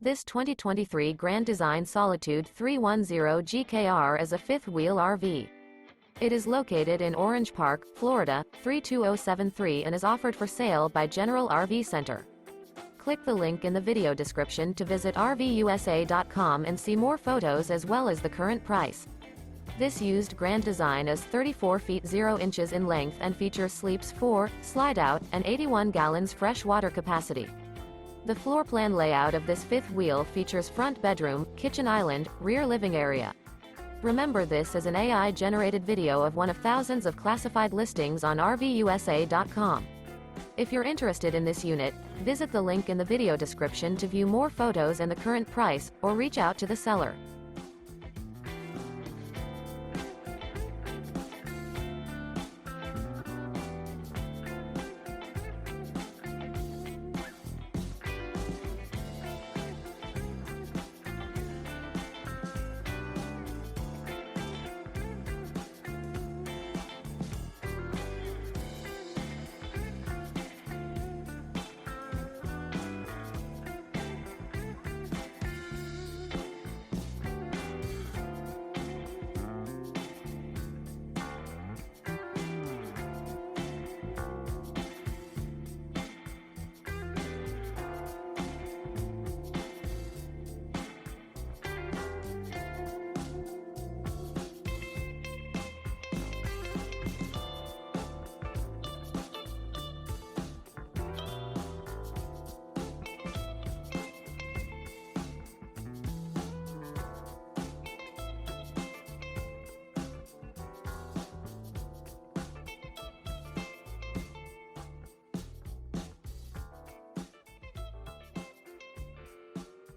This 2023 Grand Design Solitude 310 GKR is a fifth-wheel RV. It is located in Orange Park, Florida, 32073 and is offered for sale by General RV Center. Click the link in the video description to visit RVUSA.com and see more photos as well as the current price. This used Grand Design is 34 feet 0 inches in length and features sleeps 4, Slideout, and 81 gallons fresh water capacity. The floor plan layout of this fifth wheel features front bedroom, kitchen island, rear living area. Remember, this is an AI-generated video of one of thousands of classified listings on RVUSA.com. If you're interested in this unit, visit the link in the video description to view more photos and the current price, or reach out to the seller.